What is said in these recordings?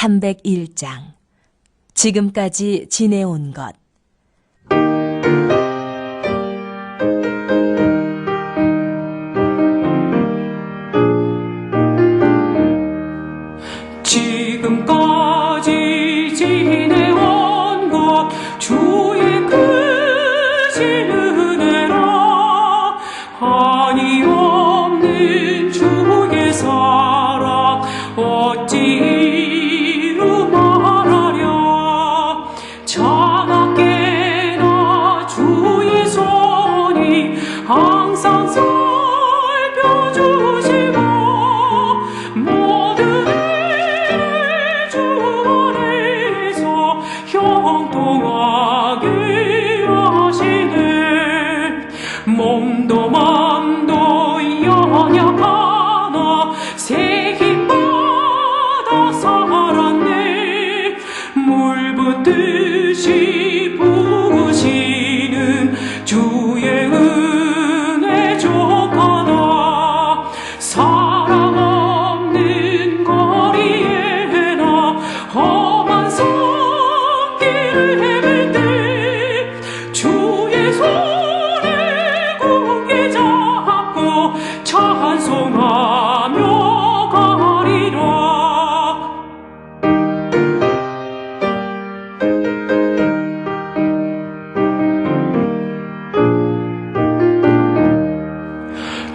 301장 지금까지 지내온 것. 지금까지 지내온 것 주의 크신 은혜라. 한이 없는 주의 사랑 어찌 이루 말하랴. 차갑게나 주의 손이 항상 살펴주시고 모든 일을 주 안에서 형통하게 하시네. 몸도 맘도 연약하나 새 힘 받아 살았네. 물 붓듯이 부으시는 주의 은혜 족하다. 사랑 없는 거리에 나 험한 손길을 헤맬 때 주의 손에 굳게 잡고 찬송하며 가리라.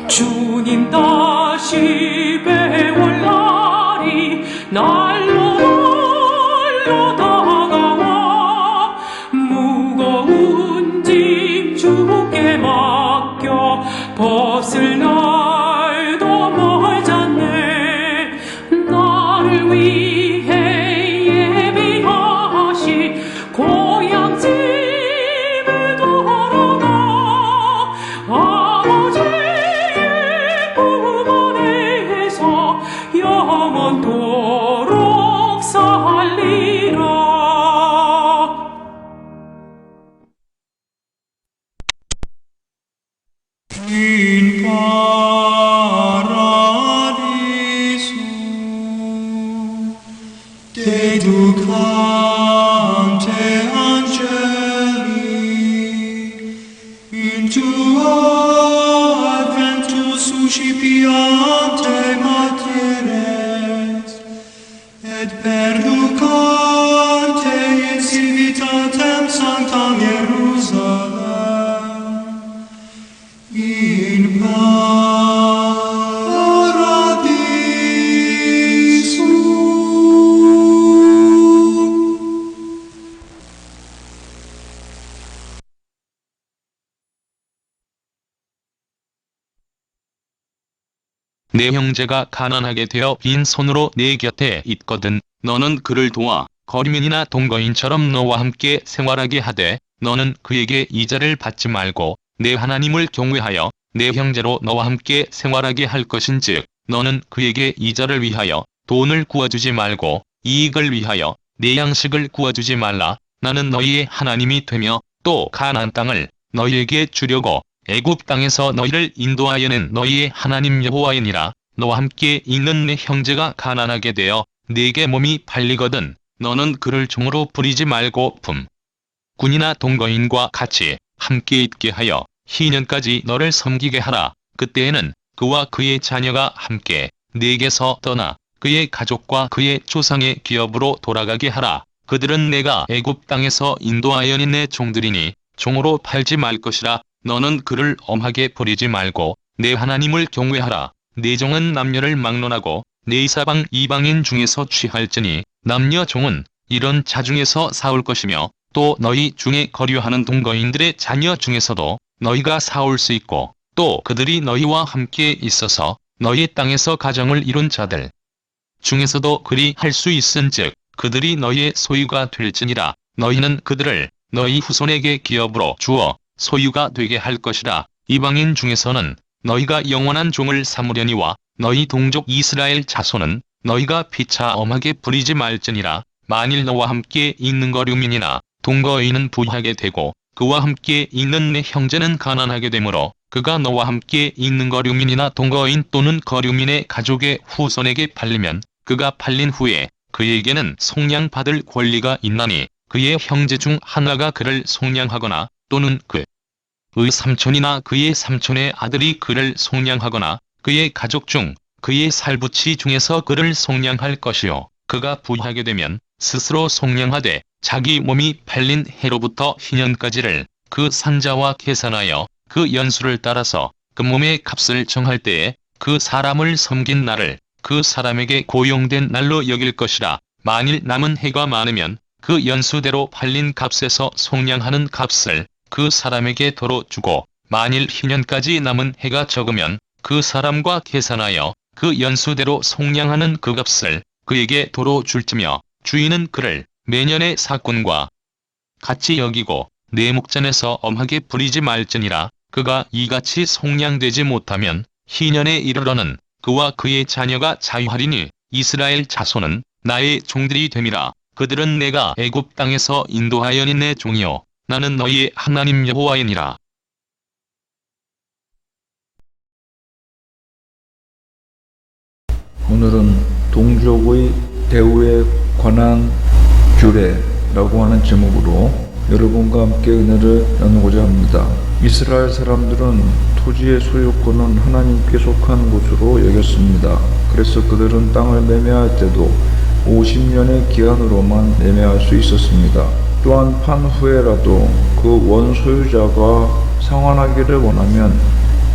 주님 다시 배울 날이 날로 다가와. 무거운 짐 주께 맡겨 벗을 날도 멀잖네. 나를 위해 예비하신 고향 집에 돌아가 아버지의 품 안에서 영원토록 살리라. In paradiso dedicante angeli in tuo adventus suscipiante materes et perducante in civitatem sanctam Hierusalem in paradiso. 내 형제가 가난하게 되어 빈손으로 내 곁에 있거든 너는 그를 도와 거류민이나 동거인처럼 너와 함께 생활하게 하되 너는 그에게 이자를 받지 말고 내 하나님을 경외하여 내 형제로 너와 함께 생활하게 할 것인즉 너는 그에게 이자를 위하여 돈을 구워주지 말고 이익을 위하여 내 양식을 구워주지 말라. 나는 너희의 하나님이 되며 또 가나안 땅을 너희에게 주려고 애굽 땅에서 너희를 인도하여낸 너희의 하나님 여호와이니라. 너와 함께 있는 내 형제가 가난하게 되어 네게 몸이 팔리거든 너는 그를 종으로 부리지 말고 군이나 동거인과 같이 함께 있게 하여 희년까지 너를 섬기게 하라. 그때에는 그와 그의 자녀가 함께 네게서 떠나 그의 가족과 그의 조상의 기업으로 돌아가게 하라. 그들은 내가 애굽 땅에서 인도하여낸 내 종들이니 종으로 팔지 말 것이라. 너는 그를 엄하게 버리지 말고 내 하나님을 경외하라. 내 종은 남녀를 막론하고 내 이사방 이방인 중에서 취할지니 남녀 종은 이런 자 중에서 사올 것이며 또 너희 중에 거류하는 동거인들의 자녀 중에서도 너희가 사올 수 있고 또 그들이 너희와 함께 있어서 너희 땅에서 가정을 이룬 자들 중에서도 그리 할 수 있은즉 그들이 너희의 소유가 될지니라. 너희는 그들을 너희 후손에게 기업으로 주어 소유가 되게 할 것이라. 이방인 중에서는 너희가 영원한 종을 삼으려니와 너희 동족 이스라엘 자손은 너희가 피차 엄하게 부리지 말지니라. 만일 너와 함께 있는 거류민이나 동거인은 부하게 되고 그와 함께 있는 내 형제는 가난하게 되므로 그가 너와 함께 있는 거류민이나 동거인 또는 거류민의 가족의 후손에게 팔리면 그가 팔린 후에 그에게는 속량받을 권리가 있나니 그의 형제 중 하나가 그를 속량하거나 또는 그의 삼촌이나 그의 삼촌의 아들이 그를 속량하거나 그의 가족 중 그의 살부치 중에서 그를 속량할 것이요 그가 부하게 되면 스스로 속량하되 자기 몸이 팔린 해로부터 희년까지를 그 산자와 계산하여 그 연수를 따라서 그 몸의 값을 정할 때에 그 사람을 섬긴 날을 그 사람에게 고용된 날로 여길 것이라. 만일 남은 해가 많으면 그 연수대로 팔린 값에서 속량하는 값을 그 사람에게 도로 주고 만일 희년까지 남은 해가 적으면 그 사람과 계산하여 그 연수대로 속량하는 그 값을 그에게 도로 줄지며 주인은 그를 매년의 사꾼과 같이 여기고 내 목전에서 엄하게 부리지 말지니라. 그가 이같이 속량되지 못하면 희년에 이르러는 그와 그의 자녀가 자유하리니 이스라엘 자손은 나의 종들이 됨이라. 그들은 내가 애굽 땅에서 인도하여니 내 종이요 나는 너희의 하나님 여호와이니라. 오늘은 동족의 대우에 관한 규례라고 하는 제목으로 여러분과 함께 은혜를 나누고자 합니다. 이스라엘 사람들은 토지의 소유권은 하나님께 속한 곳으로 여겼습니다. 그래서 그들은 땅을 매매할 때도 50년의 기한으로만 매매할 수 있었습니다. 또한 판 후에라도 그 원소유자가 상환하기를 원하면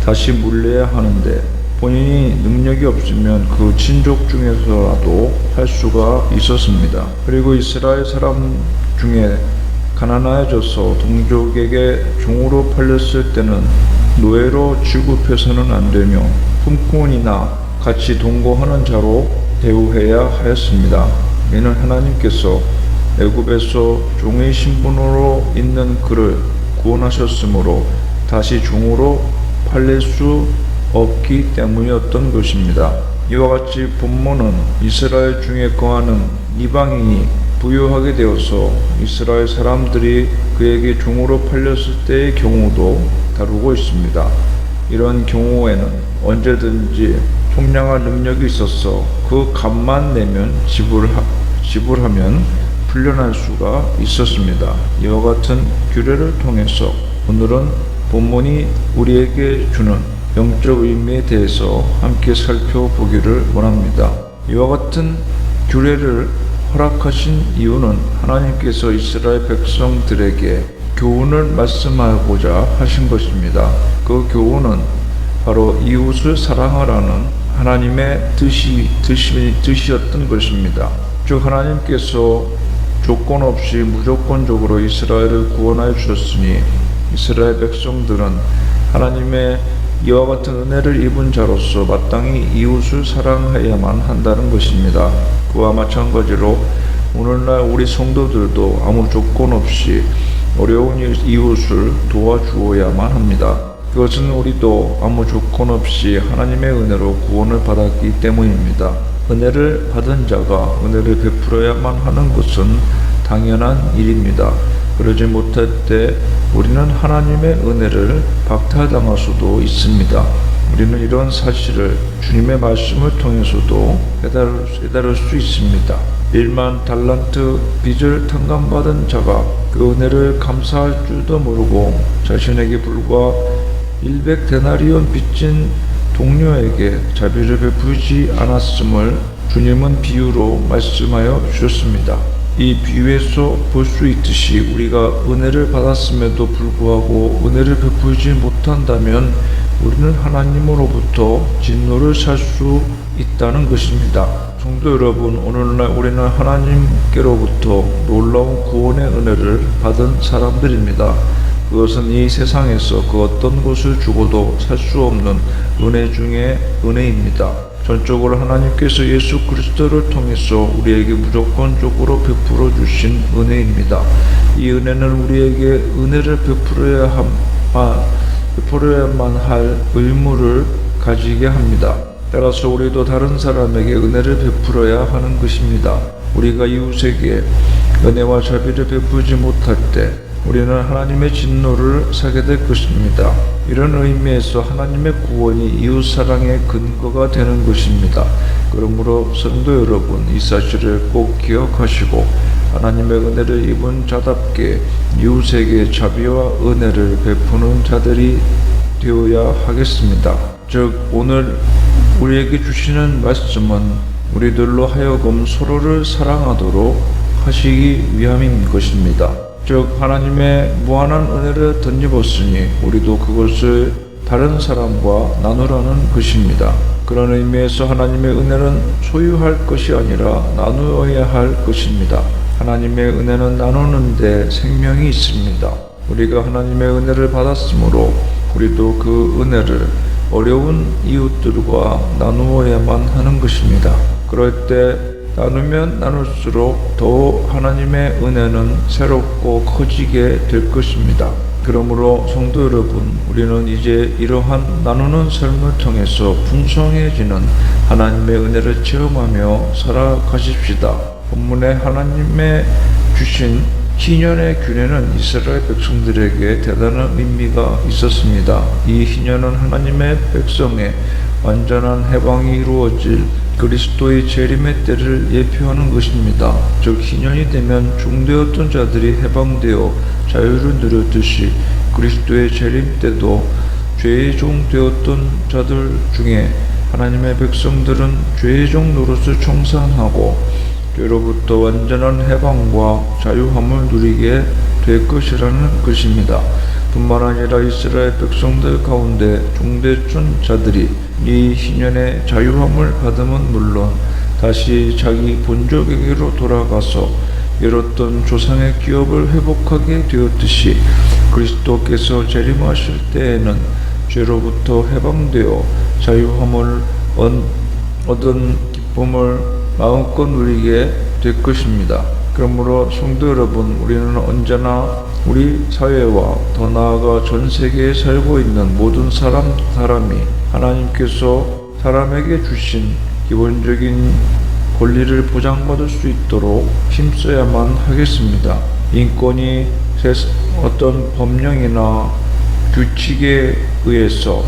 다시 물려야 하는데 본인이 능력이 없으면 그 친족 중에서라도 할 수가 있었습니다. 그리고 이스라엘 사람 중에 가난해져서 동족에게 종으로 팔렸을 때는 노예로 취급해서는 안 되며 품꾼이나 같이 동거하는 자로 대우해야 하였습니다. 이는 하나님께서 애굽에서 종의 신분으로 있는 그를 구원하셨으므로 다시 종으로 팔릴 수 없기 때문이었던 것입니다. 이와 같이 본문은 이스라엘 중에 거하는 이방인이 부유하게 되어서 이스라엘 사람들이 그에게 종으로 팔렸을 때의 경우도 다루고 있습니다. 이런 경우에는 언제든지 속량할 능력이 있어서 그 값만 내면 지불하면 풀려날 수가 있었습니다. 이와 같은 규례를 통해서 오늘은 본문이 우리에게 주는 영적 의미에 대해서 함께 살펴보기를 원합니다. 이와 같은 규례를 허락하신 이유는 하나님께서 이스라엘 백성들에게 교훈을 말씀하고자 하신 것입니다. 그 교훈은 바로 이웃을 사랑하라는 하나님의 뜻이었던 것입니다. 즉 하나님께서 조건 없이 무조건적으로 이스라엘을 구원하여 주셨으니 이스라엘 백성들은 하나님의 이와 같은 은혜를 입은 자로서 마땅히 이웃을 사랑해야만 한다는 것입니다. 그와 마찬가지로 오늘날 우리 성도들도 아무 조건 없이 어려운 이웃을 도와주어야만 합니다. 그것은 우리도 아무 조건 없이 하나님의 은혜로 구원을 받았기 때문입니다. 은혜를 받은 자가 은혜를 베풀어야만 하는 것은 당연한 일입니다. 그러지 못할 때 우리는 하나님의 은혜를 박탈당할 수도 있습니다. 우리는 이런 사실을 주님의 말씀을 통해서도 깨달을 수 있습니다. 1만 달란트 빚을 탕감받은 자가 그 은혜를 감사할 줄도 모르고 자신에게 불과 100데나리온 빚진 동료에게 자비를 베풀지 않았음을 주님은 비유로 말씀하여 주셨습니다. 이 비유에서 볼 수 있듯이 우리가 은혜를 받았음에도 불구하고 은혜를 베풀지 못한다면 우리는 하나님으로부터 진노를 살 수 있다는 것입니다. 성도 여러분, 오늘날 우리는 하나님께로부터 놀라운 구원의 은혜를 받은 사람들입니다. 그것은 이 세상에서 그 어떤 것을 주고도 살 수 없는 은혜 중에 은혜입니다. 전적으로 하나님께서 예수 그리스도를 통해서 우리에게 무조건적으로 베풀어 주신 은혜입니다. 이 은혜는 우리에게 은혜를 베풀어야만 할 의무를 가지게 합니다. 따라서 우리도 다른 사람에게 은혜를 베풀어야 하는 것입니다. 우리가 이웃에게 은혜와 자비를 베풀지 못할 때 우리는 하나님의 진노를 사게 될 것입니다. 이런 의미에서 하나님의 구원이 이웃사랑의 근거가 되는 것입니다. 그러므로 성도 여러분, 이 사실을 꼭 기억하시고 하나님의 은혜를 입은 자답게 이웃에게 자비와 은혜를 베푸는 자들이 되어야 하겠습니다. 즉 오늘 우리에게 주시는 말씀은 우리들로 하여금 서로를 사랑하도록 하시기 위함인 것입니다. 즉 하나님의 무한한 은혜를 덧입었으니 우리도 그것을 다른 사람과 나누라는 것입니다. 그런 의미에서 하나님의 은혜는 소유할 것이 아니라 나누어야 할 것입니다. 하나님의 은혜는 나누는 데 생명이 있습니다. 우리가 하나님의 은혜를 받았으므로 우리도 그 은혜를 어려운 이웃들과 나누어야만 하는 것입니다. 그럴 때 나누면 나눌수록 더 하나님의 은혜는 새롭고 커지게 될 것입니다. 그러므로 성도 여러분, 우리는 이제 이러한 나누는 삶을 통해서 풍성해지는 하나님의 은혜를 체험하며 살아가십시다. 본문에 하나님의 주신 희년의 균에는 이스라엘 백성들에게 대단한 의미가 있었습니다. 이 희년은 하나님의 백성의 완전한 해방이 이루어질 그리스도의 재림의 때를 예표하는 것입니다. 즉 희년이 되면 종되었던 자들이 해방되어 자유를 누렸듯이 그리스도의 재림 때도 죄의 종 되었던 자들 중에 하나님의 백성들은 죄의 종 노릇을 청산하고 죄로부터 완전한 해방과 자유함을 누리게 될 것이라는 것입니다. 뿐만 아니라 이스라엘 백성들 가운데 종되었던 자들이 이 희년의 자유함을 받으면 물론 다시 자기 본족에게로 돌아가서 잃었던 조상의 기업을 회복하게 되었듯이 그리스도께서 재림하실 때에는 죄로부터 해방되어 자유함을 얻은 기쁨을 마음껏 누리게 될 것입니다. 그러므로 성도 여러분, 우리는 언제나 우리 사회와 더 나아가 전 세계에 살고 있는 모든 사람이 하나님께서 사람에게 주신 기본적인 권리를 보장받을 수 있도록 힘써야만 하겠습니다. 인권이 어떤 법령이나 규칙에 의해서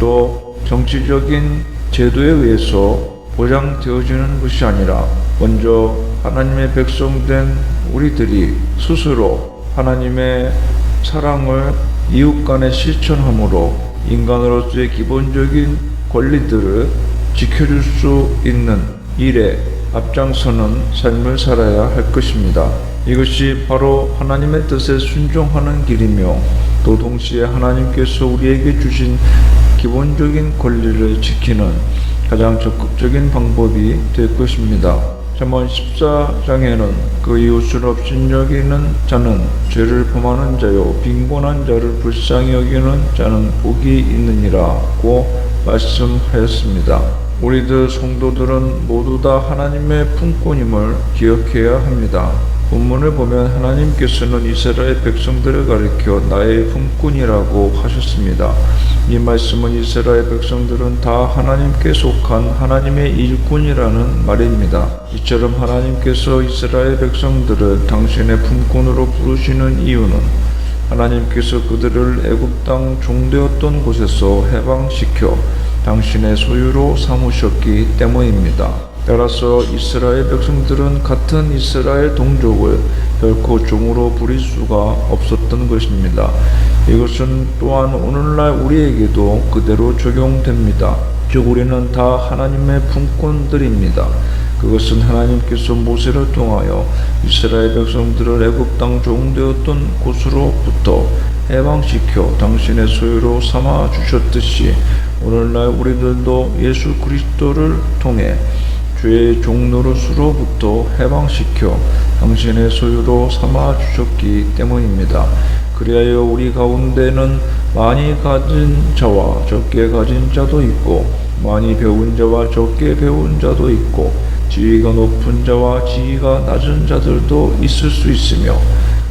또 정치적인 제도에 의해서 보장되어지는 것이 아니라 먼저 하나님의 백성된 우리들이 스스로 하나님의 사랑을 이웃 간에 실천함으로 인간으로서의 기본적인 권리들을 지켜줄 수 있는 일에 앞장서는 삶을 살아야 할 것입니다. 이것이 바로 하나님의 뜻에 순종하는 길이며 또 동시에 하나님께서 우리에게 주신 기본적인 권리를 지키는 가장 적극적인 방법이 될 것입니다. 잠언 14장에는 그 이웃을 업신여기는 자는 죄를 범하는 자요 빈곤한 자를 불쌍히 여기는 자는 복이 있느니라고 말씀하였습니다. 우리들 성도들은 모두 다 하나님의 품꾼임을 기억해야 합니다. 본문을 보면 하나님께서는 이스라엘 백성들을 가리켜 나의 품꾼이라고 하셨습니다. 이 말씀은 이스라엘 백성들은 다 하나님께 속한 하나님의 일꾼이라는 말입니다. 이처럼 하나님께서 이스라엘 백성들을 당신의 품꾼으로 부르시는 이유는 하나님께서 그들을 애굽 땅 종되었던 곳에서 해방시켜 당신의 소유로 삼으셨기 때문입니다. 따라서 이스라엘 백성들은 같은 이스라엘 동족을 결코 종으로 부릴 수가 없었던 것입니다. 이것은 또한 오늘날 우리에게도 그대로 적용됩니다. 즉 우리는 다 하나님의 품꾼들입니다. 그것은 하나님께서 모세를 통하여 이스라엘 백성들을 애굽 땅 종되었던 곳으로부터 해방시켜 당신의 소유로 삼아 주셨듯이 오늘날 우리들도 예수 그리스도를 통해 죄의 종노릇으로부터 해방시켜 당신의 소유로 삼아 주셨기 때문입니다. 그리하여 우리 가운데는 많이 가진 자와 적게 가진 자도 있고 많이 배운 자와 적게 배운 자도 있고 지위가 높은 자와 지위가 낮은 자들도 있을 수 있으며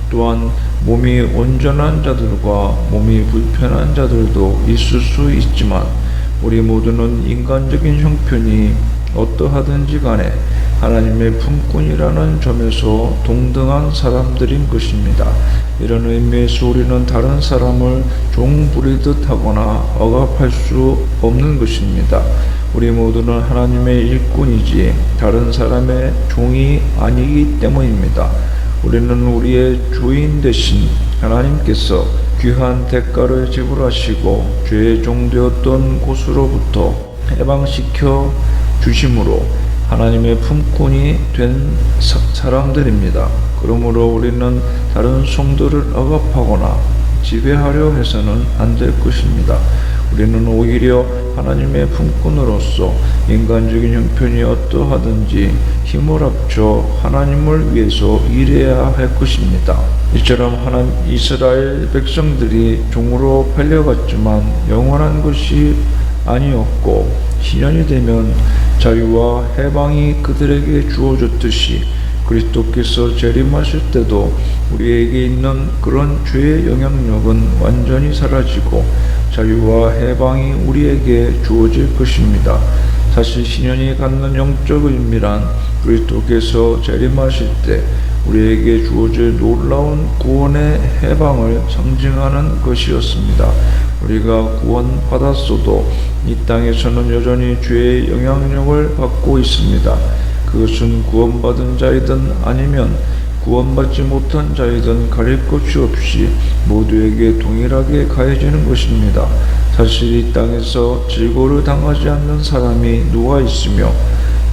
또한 몸이 온전한 자들과 몸이 불편한 자들도 있을 수 있지만 우리 모두는 인간적인 형편이 어떠하든지 간에 하나님의 품꾼이라는 점에서 동등한 사람들인 것입니다. 이런 의미에서 우리는 다른 사람을 종 부리듯 하거나 억압할 수 없는 것입니다. 우리 모두는 하나님의 일꾼이지 다른 사람의 종이 아니기 때문입니다. 우리는 우리의 주인 되신 하나님께서 귀한 대가를 지불하시고 죄의 종되었던 곳으로부터 해방시켜 주심으로 하나님의 품꾼이 된 사람들입니다. 그러므로 우리는 다른 성도를 억압하거나 지배하려 해서는 안 될 것입니다. 우리는 오히려 하나님의 품꾼으로서 인간적인 형편이 어떠하든지 힘을 합쳐 하나님을 위해서 일해야 할 것입니다. 이처럼 이스라엘 백성들이 종으로 팔려갔지만 영원한 것이 아니었고 시련이 되면 자유와 해방이 그들에게 주어졌듯이 그리스도께서 재림하실 때도 우리에게 있는 그런 죄의 영향력은 완전히 사라지고 자유와 해방이 우리에게 주어질 것입니다. 사실 신년이 갖는 영적 의미란 그리스도께서 재림하실 때 우리에게 주어질 놀라운 구원의 해방을 상징하는 것이었습니다. 우리가 구원받았어도 이 땅에서는 여전히 죄의 영향력을 받고 있습니다. 그것은 구원받은 자이든 아니면 구원받지 못한 자이든 가릴 것이 없이 모두에게 동일하게 가해지는 것입니다. 사실 이 땅에서 질고를 당하지 않는 사람이 누가 있으며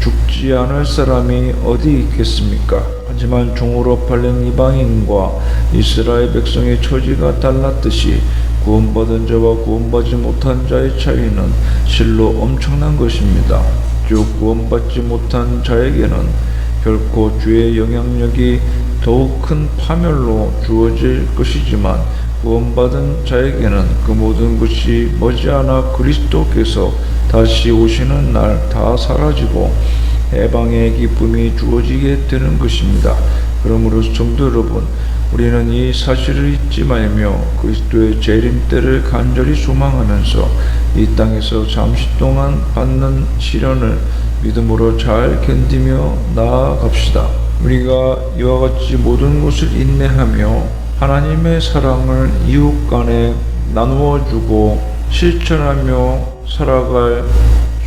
죽지 않을 사람이 어디 있겠습니까? 하지만 종으로 팔린 이방인과 이스라엘 백성의 처지가 달랐듯이 구원받은 자와 구원받지 못한 자의 차이는 실로 엄청난 것입니다. 즉 구원받지 못한 자에게는 결코 죄의 영향력이 더욱 큰 파멸로 주어질 것이지만 구원받은 자에게는 그 모든 것이 머지않아 그리스도께서 다시 오시는 날 다 사라지고 해방의 기쁨이 주어지게 되는 것입니다. 그러므로 성도 여러분, 우리는 이 사실을 잊지 말며 그리스도의 재림 때를 간절히 소망하면서 이 땅에서 잠시 동안 받는 시련을 믿음으로 잘 견디며 나아갑시다. 우리가 이와 같이 모든 것을 인내하며 하나님의 사랑을 이웃 간에 나누어 주고 실천하며 살아갈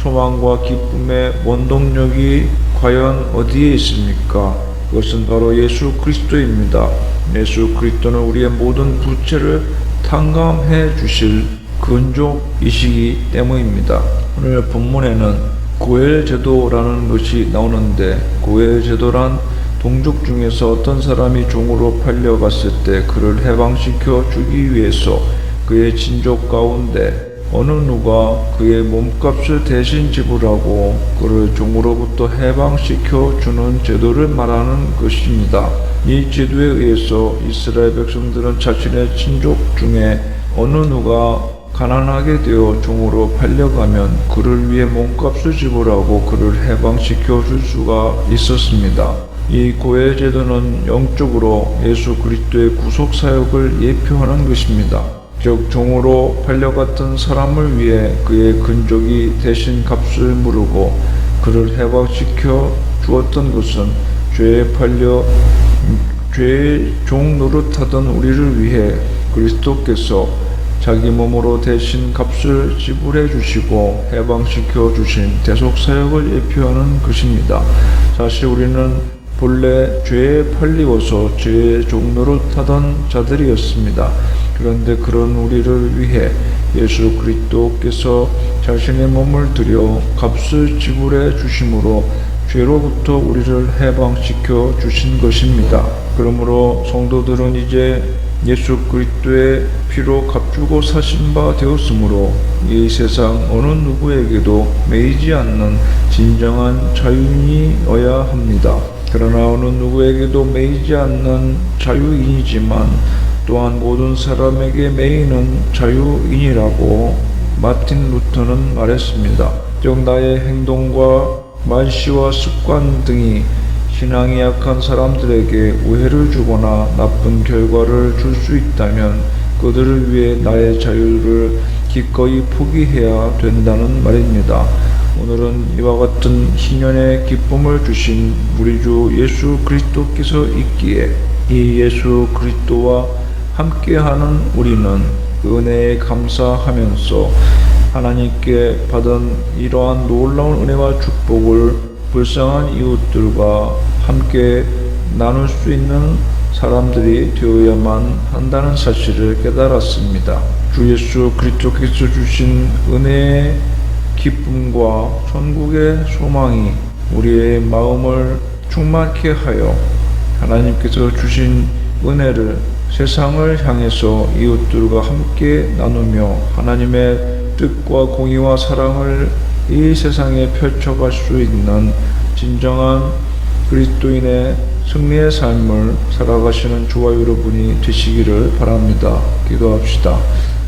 소망과 기쁨의 원동력이 과연 어디에 있습니까? 그것은 바로 예수 그리스도입니다. 예수 그리스도는 우리의 모든 부채를 탕감해 주실 근족이시기 때문입니다. 오늘 본문에는 고엘제도라는 것이 나오는데, 고엘제도란 동족 중에서 어떤 사람이 종으로 팔려갔을 때 그를 해방시켜 주기 위해서 그의 친족 가운데 어느 누가 그의 몸값을 대신 지불하고 그를 종으로부터 해방시켜 주는 제도를 말하는 것입니다. 이 제도에 의해서 이스라엘 백성들은 자신의 친족 중에 어느 누가 가난하게 되어 종으로 팔려가면 그를 위해 몸값을 지불하고 그를 해방시켜 줄 수가 있었습니다. 이 고엘 제도는 영적으로 예수 그리스도의 구속 사역을 예표하는 것입니다. 즉 종으로 팔려갔던 사람을 위해 그의 근족이 대신 값을 물고 그를 해방시켜 주었던 것은 죄의 종 노릇하던 우리를 위해 그리스도께서 자기 몸으로 대신 값을 지불해 주시고 해방시켜 주신 대속사역을 예표하는 것입니다. 사실 우리는 본래 죄에 팔리어서 죄의 종 노릇하던 자들이었습니다. 그런데 그런 우리를 위해 예수 그리스도께서 자신의 몸을 들여 값을 지불해 주심으로 죄로부터 우리를 해방시켜 주신 것입니다. 그러므로 성도들은 이제 예수 그리스도의 피로 값주고 사신 바 되었으므로 이 세상 어느 누구에게도 매이지 않는 진정한 자유인이어야 합니다. 그러나 어느 누구에게도 매이지 않는 자유인이지만 또한 모든 사람에게 매이는 자유인이라고 마틴 루터는 말했습니다. 즉 나의 행동과 말씨와 습관 등이 신앙이 약한 사람들에게 오해를 주거나 나쁜 결과를 줄 수 있다면 그들을 위해 나의 자유를 기꺼이 포기해야 된다는 말입니다. 오늘은 이와 같은 희년의 기쁨을 주신 우리 주 예수 그리스도께서 있기에 이 예수 그리스도와 함께하는 우리는 그 은혜에 감사하면서 하나님께 받은 이러한 놀라운 은혜와 축복을 불쌍한 이웃들과 함께 나눌 수 있는 사람들이 되어야만 한다는 사실을 깨달았습니다. 주 예수 그리스도께서 주신 은혜의 기쁨과 천국의 소망이 우리의 마음을 충만케 하여 하나님께서 주신 은혜를 세상을 향해서 이웃들과 함께 나누며 하나님의 뜻과 공의와 사랑을 이 세상에 펼쳐갈 수 있는 진정한 그리스도인의 승리의 삶을 살아가시는 저와 여러분이 되시기를 바랍니다. 기도합시다.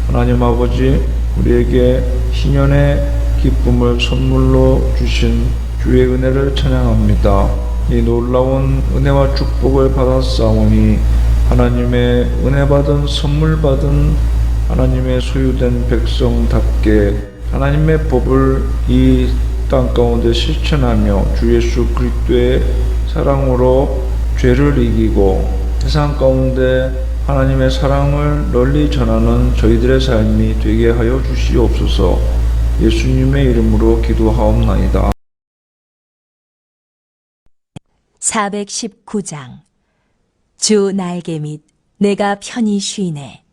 하나님 아버지, 우리에게 희년의 기쁨을 선물로 주신 주의 은혜를 찬양합니다. 이 놀라운 은혜와 축복을 받았사오니 하나님의 은혜 받은 선물 받은 하나님의 소유된 백성답게 하나님의 법을 이 땅 가운데 실천하며 주 예수 그리스도의 사랑으로 죄를 이기고 세상 가운데 하나님의 사랑을 널리 전하는 저희들의 삶이 되게 하여 주시옵소서. 예수님의 이름으로 기도하옵나이다. 419장 주 날개 및 내가 편히 쉬네.